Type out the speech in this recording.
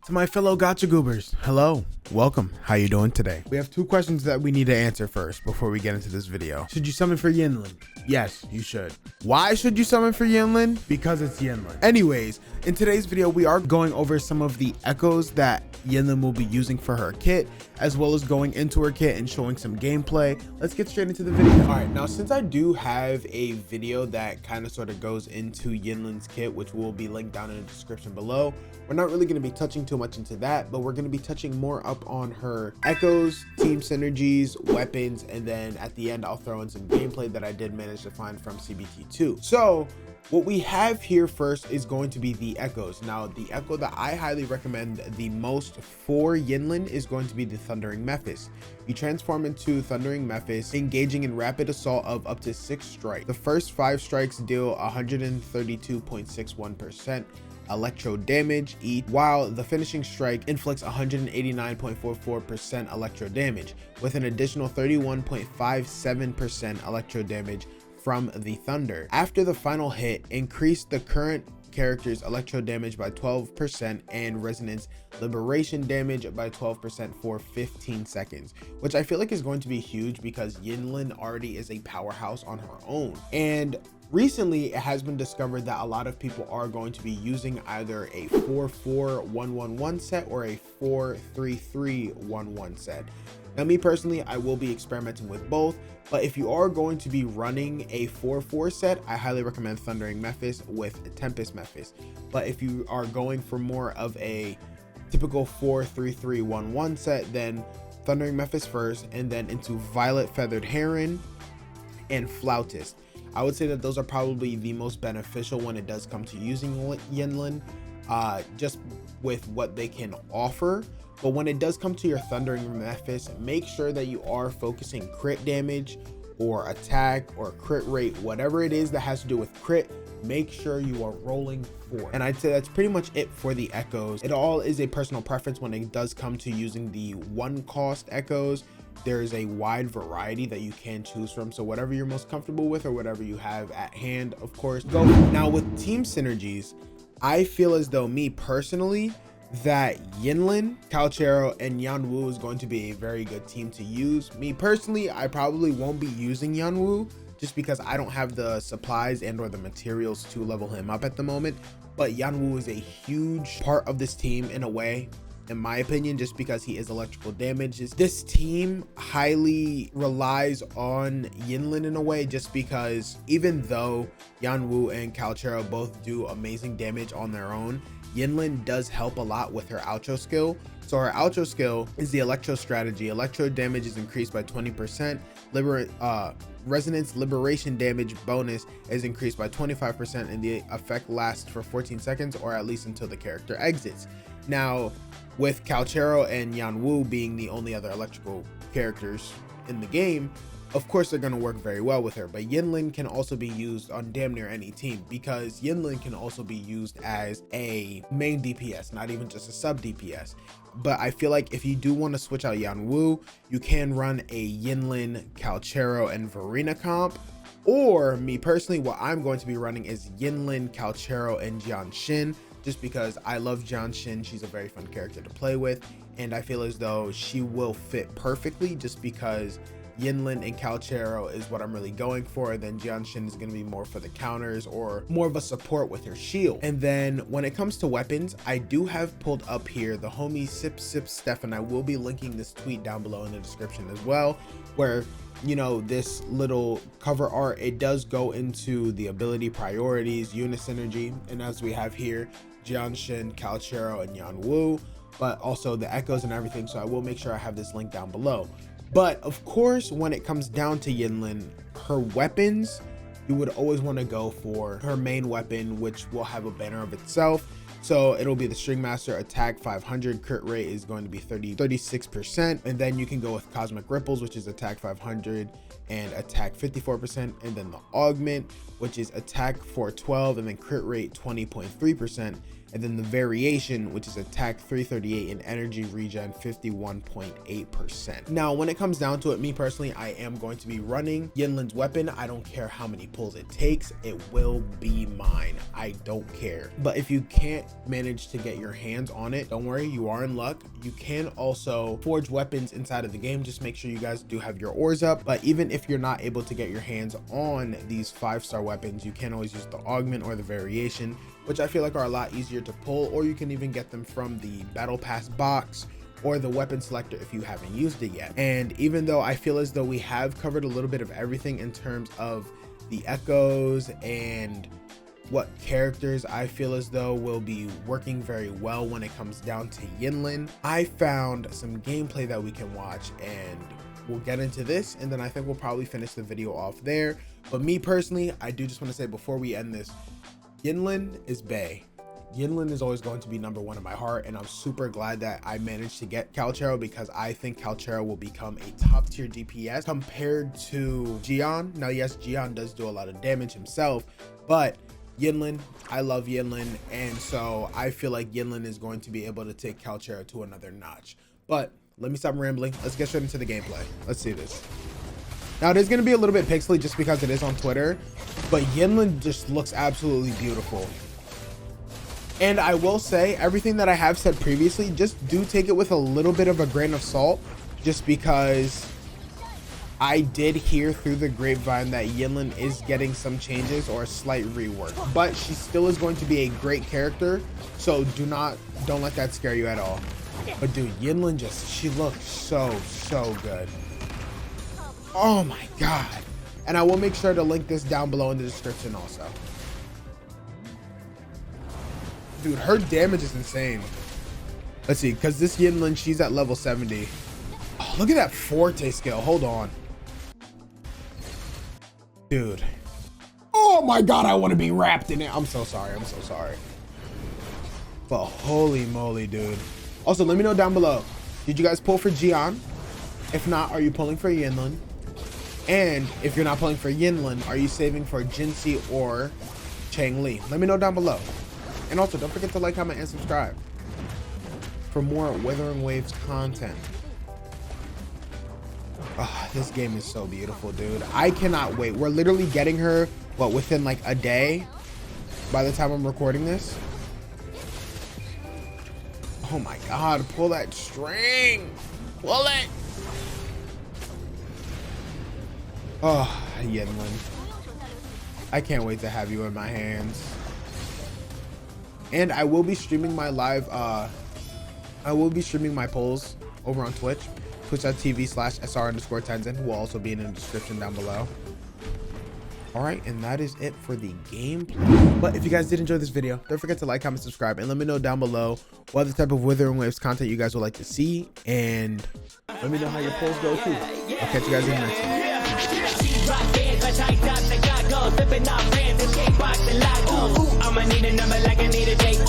To my fellow gotcha goobers, hello, welcome. How you doing today? We have two questions that we need to answer first before we get into this video. Should you summon for Yinlin? Yes, you should. Why should you summon for Yinlin? Because it's Yinlin. Anyways, in today's video, we are going over some of the echoes that Yinlin will be using for her kit, as well as going into her kit and showing some gameplay. Let's get straight into the video. All right, now since I do have a video that kind of sort of goes into Yinlin's kit, which will be linked down in the description below, we're not really going to be touching too much into that, but we're going to be touching more up on her echoes, team synergies, weapons, and then at the end I'll throw in some gameplay that I did manage to find from CBT2. So what we have here first is going to be the echoes. Now the echo that I highly recommend the most for Yinlin is going to be the Thundering Mephis. You transform into Thundering Mephis, engaging in rapid assault of up to 6 strikes. The first 5 strikes deal 132.61% electro damage each, while the finishing strike inflicts 189.44% electro damage, with an additional 31.57% electro damage from the thunder. After the final hit, increase the current character's electro damage by 12% and resonance liberation damage by 12% for 15 seconds, which I feel like is going to be huge because Yinlin already is a powerhouse on her own. And recently, it has been discovered that a lot of people are going to be using either a 4-4-1-1-1 set or a 4-3-3-1-1 set. Now, me personally, I will be experimenting with both, but if you are going to be running a 4-4 set, I highly recommend Thundering Mephis with Tempest Mephis. But if you are going for more of a typical 4-3-3-1-1 set, then Thundering Mephis first, and then into Violet Feathered Heron and Flautist. I would say that those are probably the most beneficial when it does come to using Yinlin, just with what they can offer. But when it does come to your Thundering Mephis, make sure that you are focusing crit damage or attack or crit rate, whatever it is that has to do with crit. Make sure you are rolling 4. And I'd say that's pretty much it for the echoes. It all is a personal preference when it does come to using the 1-cost echoes. There's a wide variety that you can choose from, so whatever you're most comfortable with or whatever you have at hand, of course, go. Now with team synergies, I feel as though, me personally, that Yinlin, Calchero, and Yanwu is going to be a very good team to use. Me personally, I probably won't be using Yanwu just because I don't have the supplies and or the materials to level him up at the moment, but Yanwu is a huge part of this team in a way, in my opinion, just because he is electrical damage. This team highly relies on Yinlin in a way, just because even though Yanwu and Calchero both do amazing damage on their own, Yinlin does help a lot with her outro skill. So her outro skill is the electro strategy. Electro damage is increased by 20%. Resonance liberation damage bonus is increased by 25%, and the effect lasts for 14 seconds or at least until the character exits. Now, with Calchero and Yanwu being the only other electrical characters in the game, of course they're going to work very well with her, but Yinlin can also be used on damn near any team, because Yinlin can also be used as a main DPS, not even just a sub DPS. But I feel like if you do want to switch out Yanwu, you can run a Yinlin, Calchero, and Verena comp. Or me personally, what I'm going to be running is Yinlin, Calchero, and Jianshin, just because I love Jianshin. She's a very fun character to play with, and I feel as though she will fit perfectly just because Yinlin and Calchero is what I'm really going for. Then Jianshin is going to be more for the counters or more of a support with her shield. And then when it comes to weapons, I do have pulled up here the homie Sip Steph, and I will be linking this tweet down below in the description as well, where, you know, this little cover art, it does go into the ability priorities, unit synergy, and as we have here, Jianshin, Calchero, and Yanwu, but also the echoes and everything. So I will make sure I have this link down below. But of course, when it comes down to Yinlin, her weapons, you would always want to go for her main weapon, which will have a banner of itself. So it'll be the String Master, attack 500, crit rate is going to be 36%. And then you can go with Cosmic Ripples, which is attack 500 and attack 54%. And then the Augment, which is attack 412 and then crit rate 20.3%. and then the variation, which is attack 338 and energy regen 51.8%. Now, when it comes down to it, me personally, I am going to be running Yinlin's weapon. I don't care how many pulls it takes, it will be mine. I don't care. But if you can't manage to get your hands on it, don't worry, you are in luck. You can also forge weapons inside of the game. Just make sure you guys do have your ores up. But even if you're not able to get your hands on these 5-star weapons, you can always use the augment or the variation, which I feel like are a lot easier to pull, or you can even get them from the battle pass box or the weapon selector if you haven't used it yet. And even though I feel as though we have covered a little bit of everything in terms of the echoes and what characters I feel as though will be working very well when it comes down to Yinlin, I found some gameplay that we can watch, and we'll get into this, and then I think we'll probably finish the video off there. But me personally, I do just want to say before we end this, Yinlin is bae. Yinlin is always going to be number one in my heart, and I'm super glad that I managed to get Calchero, because I think Calchero will become a top tier DPS compared to Jian. Now, yes, Jian does do a lot of damage himself, but Yinlin, I love Yinlin, and so I feel like Yinlin is going to be able to take Calchero to another notch. But let me stop rambling. Let's get straight into the gameplay. Let's see this. Now, it is going to be a little bit pixely just because it is on Twitter, but Yinlin just looks absolutely beautiful. And I will say, everything that I have said previously, just do take it with a little bit of a grain of salt, just because I did hear through the grapevine that Yinlin is getting some changes or a slight rework, but she still is going to be a great character, so don't let that scare you at all. But dude, Yinlin she looks so good. Oh my god. And I will make sure to link this down below in the description also. Dude, her damage is insane. Let's see, because this Yinlin, she's at level 70. Oh, look at that Forte skill. Hold on. Dude. Oh my god, I want to be wrapped in it. I'm so sorry. I'm so sorry. But holy moly, dude. Also, let me know down below. Did you guys pull for Jian? If not, are you pulling for Yinlin? And if you're not pulling for Yinlin, are you saving for Jinxie or Changli? Let me know down below. And also, don't forget to like, comment, and subscribe for more Wuthering Waves content. Oh, this game is so beautiful, dude. I cannot wait. We're literally getting her, what, within like a day by the time I'm recording this? Oh my god, pull that string. Pull it. Oh, Yinlin. I can't wait to have you in my hands. And I will be streaming my live, I will be streaming my polls over on Twitch, twitch.tv/SR_Tenzin, will also be in the description down below. All right, and that is it for the gameplay. But if you guys did enjoy this video, don't forget to like, comment, subscribe, and let me know down below what other type of Wuthering Waves content you guys would like to see, and let me know how your polls go too. I'll catch you guys in the next one. I'ma need a number like I need a date.